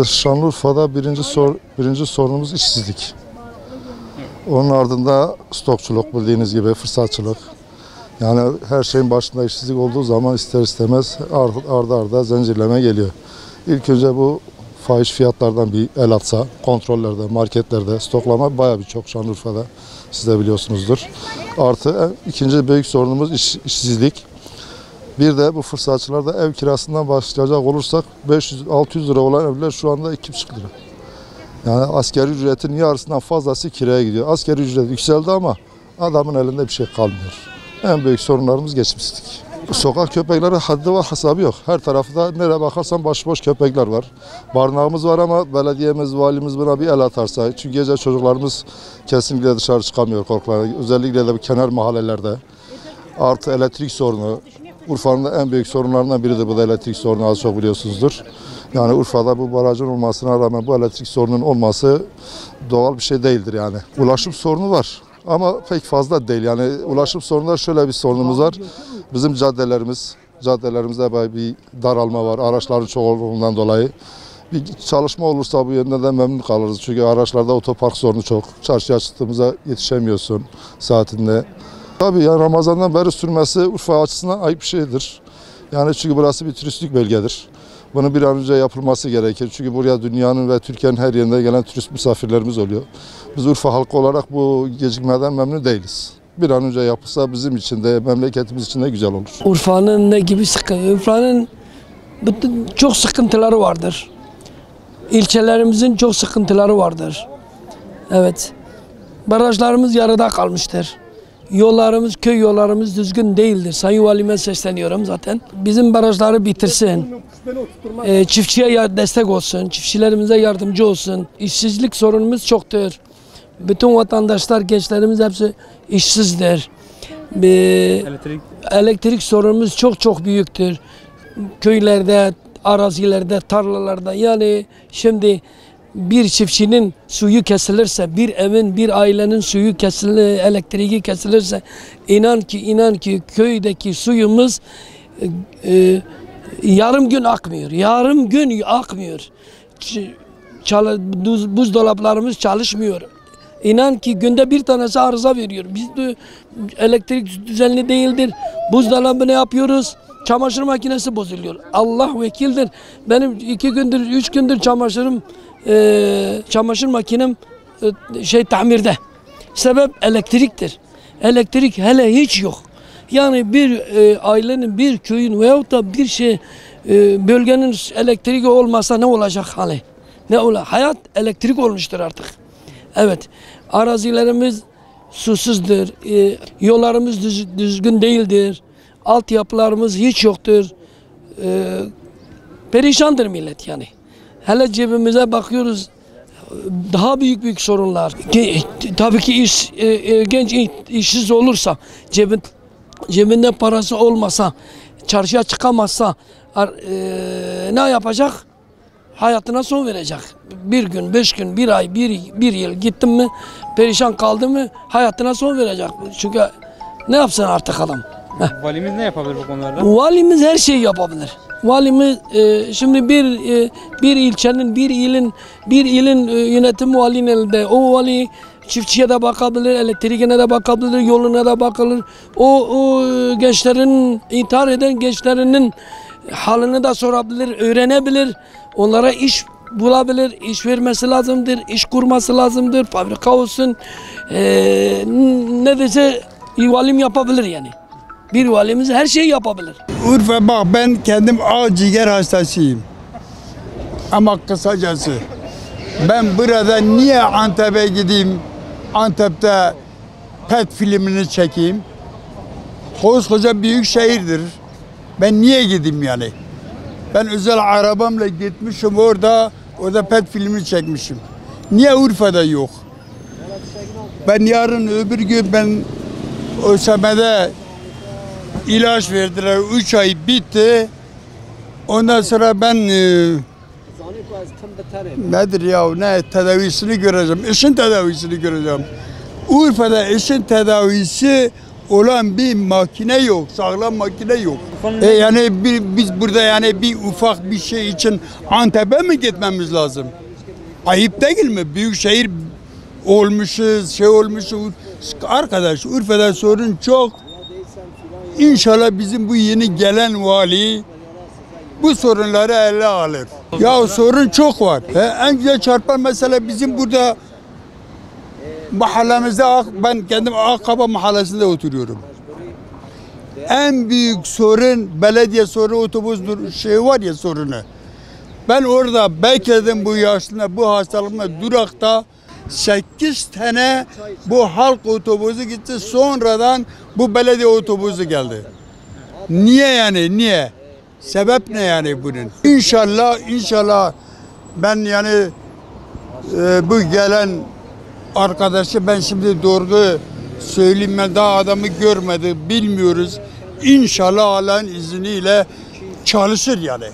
Şimdi Şanlıurfa'da birinci sorunumuz işsizlik. Onun ardında stokçuluk, bildiğiniz gibi fırsatçılık. Yani her şeyin başında işsizlik olduğu zaman ister istemez arda zincirleme geliyor. İlk önce bu fahiş fiyatlardan bir el atsa, kontrollerde, marketlerde stoklama bayağı bir çok Şanlıurfa'da, siz de biliyorsunuzdur. Artı ikinci büyük sorunumuz işsizlik. Bir de bu fırsatçılarda ev kirasından başlayacak olursak 500-600 lira olan evler şu anda 2,5 lira. Yani asgari ücretin yarısından fazlası kiraya gidiyor. Asgari ücret yükseldi ama adamın elinde bir şey kalmıyor. En büyük sorunlarımız geçimsizlik. Sokak köpekleri haddi var, hesabı yok. Her tarafta nereye bakarsan başıboş köpekler var. Barınağımız var ama belediyemiz, valimiz buna bir el atarsa. Çünkü gece çocuklarımız kesinlikle dışarı çıkamıyor korkularla. Özellikle de bu kenar mahallelerde. Artı elektrik sorunu. Urfa'nın en büyük sorunlarından biridir bu da elektrik sorunu, az çok biliyorsunuzdur. Yani Urfa'da bu barajın olmasına rağmen bu elektrik sorunun olması doğal bir şey değildir yani. Ulaşım sorunu var ama pek fazla değil. Yani ulaşım sorununda şöyle bir sorunumuz var. Bizim caddelerimizde bir daralma var. Araçların çok olduğundan dolayı. Bir çalışma olursa bu yönden de memnun kalırız. Çünkü araçlarda otopark sorunu çok. Çarşıya çıktığımızda yetişemiyorsun saatinde. Tabii yani Ramazan'dan beri sürmesi Urfa açısından ayıp bir şeydir. Yani çünkü burası bir turistik bölgedir. Bunun bir an önce yapılması gerekir. Çünkü buraya dünyanın ve Türkiye'nin her yerinde gelen turist misafirlerimiz oluyor. Biz Urfa halkı olarak bu gecikmeden memnun değiliz. Bir an önce yapılsa bizim için de memleketimiz için de güzel olur. Urfa'nın ne gibi sıkıntı? Urfa'nın çok sıkıntıları vardır. İlçelerimizin çok sıkıntıları vardır. Evet. Barajlarımız yarıda kalmıştır. Yollarımız, köy yollarımız düzgün değildir. Sayın Valime sesleniyorum zaten. Bizim barajları bitirsin. Çiftçiye destek olsun. Çiftçilerimize yardımcı olsun. İşsizlik sorunumuz çoktur. Bütün vatandaşlar, gençlerimiz hepsi işsizdir. Elektrik sorunumuz çok büyüktür. Köylerde, arazilerde, tarlalarda. Yani şimdi bir çiftçinin suyu kesilirse, bir evin, bir ailenin suyu kesilirse, elektriği kesilirse, inan ki köydeki suyumuz yarım gün akmıyor. Yarım gün akmıyor. Buzdolaplarımız çalışmıyor. İnan ki günde bir tanesi arıza veriyor. Bizde elektrik düzenli değildir. Buzdolabı ne yapıyoruz? Çamaşır makinesi bozuluyor. Allah vekildir. Benim 2 gündür, 3 gündür çamaşır makinem tamirde. Sebep elektriktir. Elektrik hele hiç yok. Yani bir ailenin, bir köyün veyahut da bir bölgenin elektriği olmasa ne olacak hali? Ne olacak? Hayat elektrik olmuştur artık. Evet. Arazilerimiz susuzdur. Yollarımız düzgün değildir. Altyapılarımız hiç yoktur. Perişandır millet yani. Hele cebimize bakıyoruz, daha büyük sorunlar. Tabii ki genç işsiz olursa, cebinde parası olmasa, çarşıya çıkamazsa ne yapacak? Hayatına son verecek. Bir gün, 5 gün, 1 ay, bir yıl gittin mi, perişan kaldı mı hayatına son verecek. Çünkü ne yapsın artık adam? Valimiz ne yapabilir bu konularda? Valimiz her şeyi yapabilir. Valimiz şimdi bir ilçenin, bir ilin yönetimi valinin elinde. O vali çiftçiye de bakabilir, elektriğine de bakabilir, yoluna da bakılır. O gençlerin, intihar eden gençlerinin halini de sorabilir, öğrenebilir. Onlara iş bulabilir, iş vermesi lazımdır, iş kurması lazımdır, fabrika olsun. Ne dese valim yapabilir yani. Bir valimiz her şeyi yapabilir. Urfa bak, ben kendim ciğer hastasıyım. Ama kısacası ben burada niye Antep'e gideyim, Antep'te PET filmini çekeyim? Koskoca büyük şehirdir. Ben niye gideyim yani? Ben özel arabamla gitmişim orada PET filmini çekmişim. Niye Urfa'da yok? Ben yarın öbür gün ÖSYM'de ilaç verdiler. 3 ay bitti. Ondan sonra ben nedir ya, ne tedavisini göreceğim. İşin tedavisini göreceğim. Urfa'da işin tedavisi olan bir makine yok, sağlam makine yok. Biz burada yani bir ufak bir şey için Antep'e mi gitmemiz lazım? Ayıp değil mi? Büyük şehir olmuşuz, olmuşuz. Arkadaş Urfa'da sorun çok. İnşallah bizim bu yeni gelen vali bu sorunları ele alır. Ya sorun çok var. En güzel çarpan mesele bizim burada mahallemizde, ben kendim Akkaba mahallesinde oturuyorum. En büyük sorun belediye sorunu, otobüs var ya sorunu. Ben orada bekledim bu yaşlığımda, bu hastalığımda durakta 8 tane bu halk otobüsü gitti, sonradan bu belediye otobüsü geldi. Niye yani, niye? Sebep ne yani bunun? İnşallah ben yani bu gelen arkadaşı ben şimdi doğru söyleyeyim, ben daha adamı görmedim, bilmiyoruz. İnşallah Allah'ın izniyle çalışır yani.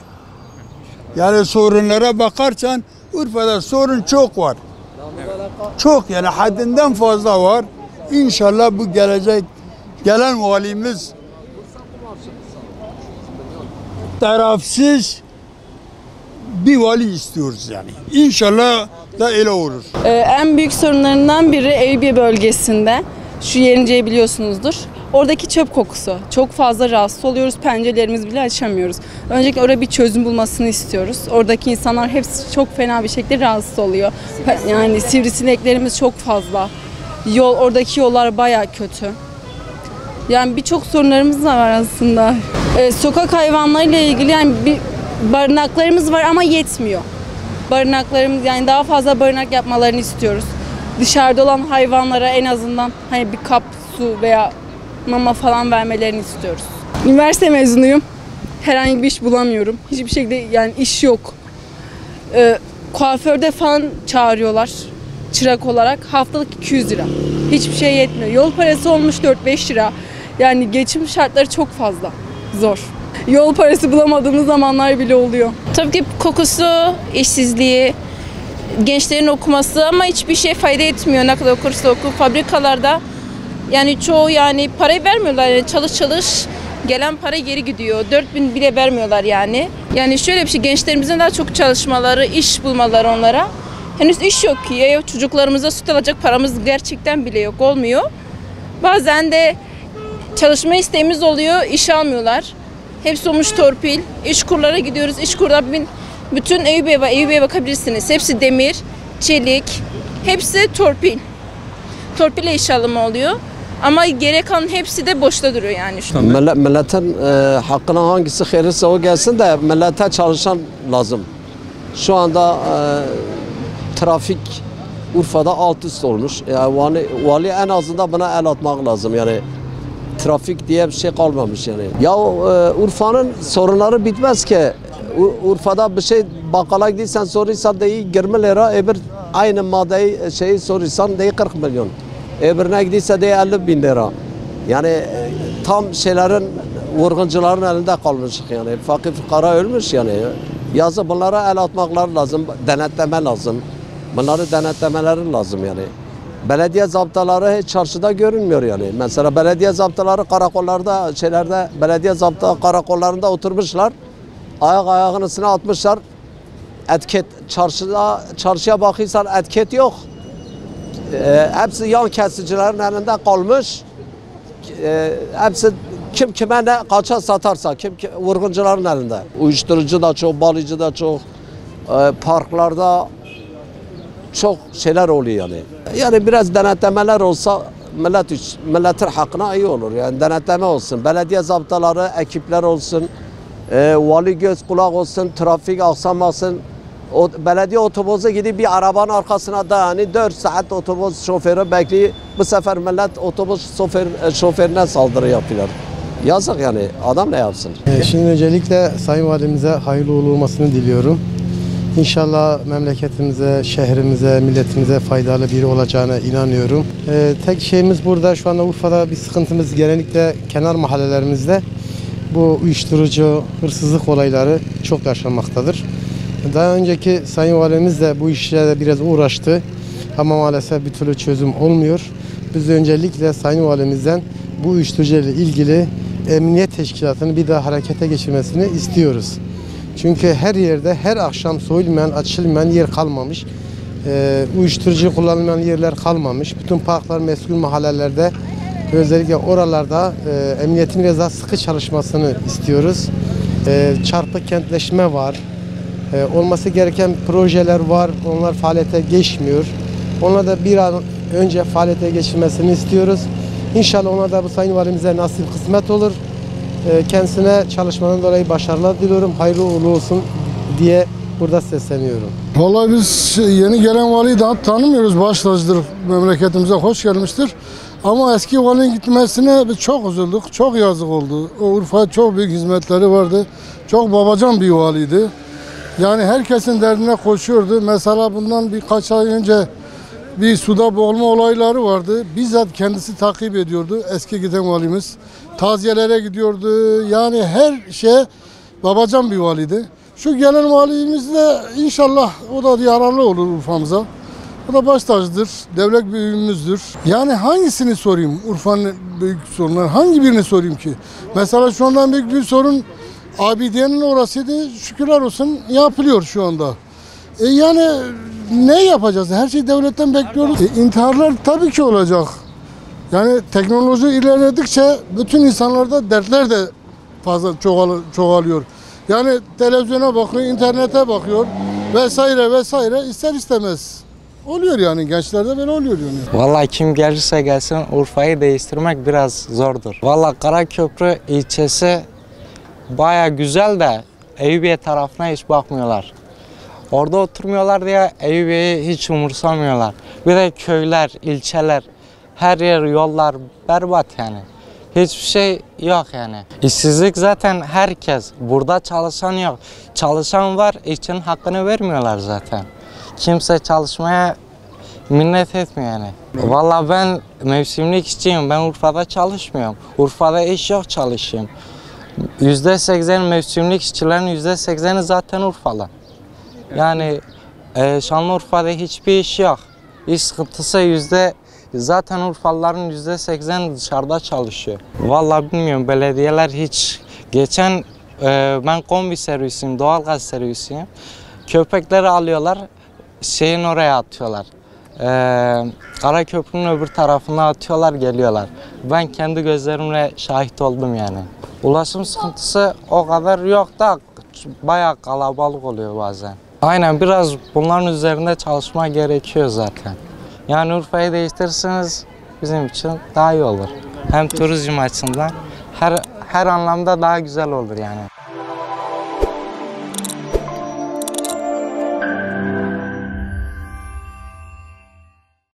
Yani sorunlara bakarsan Urfa'da sorun çok var. Çok yani haddinden fazla var. İnşallah bu gelen valimiz tarafsız bir vali istiyoruz yani. İnşallah da öyle olur. En büyük sorunlarından biri Eyüpiye bölgesinde. Şu Yerince'yi biliyorsunuzdur. Oradaki çöp kokusu. Çok fazla rahatsız oluyoruz. Pencerelerimizi bile açamıyoruz. Öncelikle oraya bir çözüm bulmasını istiyoruz. Oradaki insanlar hepsi çok fena bir şekilde rahatsız oluyor. Yani sivrisineklerimiz çok fazla. Oradaki yollar bayağı kötü. Yani birçok sorunlarımız var aslında. Sokak hayvanlarıyla ilgili yani bir barınaklarımız var ama yetmiyor. Barınaklarımız, yani daha fazla barınak yapmalarını istiyoruz. Dışarıda olan hayvanlara en azından hani bir kap su veya mama falan vermelerini istiyoruz. Üniversite mezunuyum. Herhangi bir iş bulamıyorum. Hiçbir şekilde yani iş yok. Kuaförde falan çağırıyorlar çırak olarak. Haftalık 200 lira. Hiçbir şey yetmiyor. Yol parası olmuş 4-5 lira. Yani geçim şartları çok fazla. Zor. Yol parası bulamadığımız zamanlar bile oluyor. Tabii ki kokusu, işsizliği, gençlerin okuması ama hiçbir şey fayda etmiyor. Ne kadar okursa oku. Fabrikalarda yani çoğu yani parayı vermiyorlar. Yani çalış gelen para geri gidiyor. 4.000 bile vermiyorlar yani. Yani şöyle bir şey, gençlerimizin daha çok çalışmaları, iş bulmaları onlara. Henüz iş yok ki. Ya çocuklarımıza süt alacak paramız gerçekten bile yok, olmuyor. Bazen de çalışma isteğimiz oluyor, iş almıyorlar. Hepsi olmuş torpil. İşkurlara gidiyoruz. İşkurda bütün Eyüpiye'ye bakabilirsiniz. Hepsi demir, çelik, hepsi torpil. Torpille iş alımı oluyor. Ama geri kalan hepsi de boşta duruyor yani şu anda. Milletin hakkına hangisi hayırlısı o gelsin de millete çalışan lazım. Şu anda trafik Urfa'da alt üst olmuş. Yani vali en azından buna el atmak lazım yani. Trafik diye bir şey kalmamış yani. Ya Urfa'nın sorunları bitmez ki. Urfa'da bir şey bakkala gidiyorsan soruyorsan de 20 lira, öbür aynı maddeyi soruyorsan de 40 milyon. Öbürüne gidiyorsa de 50.000 lira. Yani tam şeylerin, vurguncuların elinde kalmış yani. Fakir fukara ölmüş yani. Yazı bunlara el atmakları lazım, denetleme lazım. Bunları denetlemeleri lazım yani. Belediye zaptaları hiç çarşıda görünmüyor yani. Mesela belediye zaptaları karakollarda, belediye zapta karakollarında oturmuşlar. Ayağın üstüne atmışlar. Etiket, çarşıya bakıyorsan etiket yok. Hepsi yan kesicilerin elinde kalmış. Hepsi kim kime ne kaça satarsa, vurguncuların elinde. Uyuşturucu da çok, balıcı da çok, parklarda çok şeyler oluyor yani. Yani biraz denetlemeler olsa milletin hakkına iyi olur. Yani denetleme olsun, belediye zaptaları, ekipler olsun, vali göz kulak olsun, trafik aksamasın. Belediye otobüse gidip bir arabanın arkasına da yani 4 saat otobüs şoförü bekliyor. Bu sefer millet otobüs şoförüne saldırı yapıyorlar. Yazık yani, adam ne yapsın? Şimdi öncelikle Sayın Valimize hayırlı uğurlu olmasını diliyorum. İnşallah memleketimize, şehrimize, milletimize faydalı biri olacağına inanıyorum. Tek şeyimiz burada şu anda Urfa'da bir sıkıntımız genellikle kenar mahallelerimizde bu uyuşturucu, hırsızlık olayları çok yaşanmaktadır. Daha önceki Sayın Valimiz de bu işle biraz uğraştı ama maalesef bir türlü çözüm olmuyor. Biz de öncelikle Sayın Valimizden bu uyuşturucu ile ilgili emniyet teşkilatını bir daha harekete geçirmesini istiyoruz. Çünkü her yerde her akşam soyulmayan, açılmayan yer kalmamış. Uyuşturucu kullanılmayan yerler kalmamış. Bütün parklar, meskul mahallelerde, özellikle oralarda emniyetin biraz daha sıkı çalışmasını istiyoruz. Çarpık kentleşme var. Olması gereken projeler var. Onlar faaliyete geçmiyor. Onlar da bir an önce faaliyete geçirmesini istiyoruz. İnşallah ona da bu Sayın Valimize nasip kısmet olur. Kendisine çalışmanın dolayı başarılar diliyorum. Hayırlı uğurlu olsun diye burada sesleniyorum. Vallahi biz yeni gelen valiyi daha tanımıyoruz. Baş tacıdır, memleketimize hoş gelmiştir. Ama eski valinin gitmesine biz çok üzüldük. Çok yazık oldu. O Urfa'ya çok büyük hizmetleri vardı. Çok babacan bir valiydi. Yani herkesin derdine koşuyordu. Mesela bundan birkaç ay önce bir suda boğulma olayları vardı. Bizzat kendisi takip ediyordu eski giden valimiz. Taziyelere gidiyordu. Yani her şey babacan bir valiydi. Şu gelen valimiz de inşallah o da yararlı olur Urfa'mıza. O da baş tacıdır, devlet büyüğümüzdür. Yani hangisini sorayım Urfa'nın büyük sorunları? Hangi birini sorayım ki? Mesela şu andan büyük bir sorun Abidiye'nin orasıydı. Şükürler olsun yapılıyor şu anda. Yani ne yapacağız? Her şeyi devletten bekliyoruz. İntiharlar tabii ki olacak. Yani teknoloji ilerledikçe bütün insanlarda dertler de fazla çoğalıyor. Yani televizyona bakıyor, internete bakıyor vesaire vesaire ister istemez. Oluyor yani gençlerde böyle oluyor yani. Vallahi kim gelirse gelsin Urfa'yı değiştirmek biraz zordur. Vallahi Karaköprü ilçesi baya güzel de Eyüpiye tarafına hiç bakmıyorlar. Orada oturmuyorlar diye Eyüpiye'yi hiç umursamıyorlar. Bir de köyler, ilçeler, her yer yollar berbat yani. Hiçbir şey yok yani. İşsizlik zaten herkes. Burada çalışan yok. Çalışan var, işçinin hakkını vermiyorlar zaten. Kimse çalışmaya minnet etmiyor yani. Vallahi ben mevsimlik işçiyim. Ben Urfa'da çalışmıyorum. Urfa'da iş yok çalışayım. %80 mevsimlik işçilerin %80'i zaten Urfalı. Yani Şanlıurfa'da hiçbir iş yok. İş sıkıntısı zaten Urfalıların %80 dışarıda çalışıyor. Vallahi bilmiyorum, belediyeler hiç geçen ben kombi servisiyim, doğalgaz servisiyim. Köpekleri alıyorlar, şeyin oraya atıyorlar. Karaköprünün öbür tarafına atıyorlar, geliyorlar. Ben kendi gözlerimle şahit oldum yani. Ulaşım sıkıntısı o kadar yok da bayağı kalabalık oluyor bazen. Aynen, biraz bunların üzerinde çalışma gerekiyor zaten. Yani Urfa'yı değiştirirseniz bizim için daha iyi olur. Hem turizm açısından her anlamda daha güzel olur yani.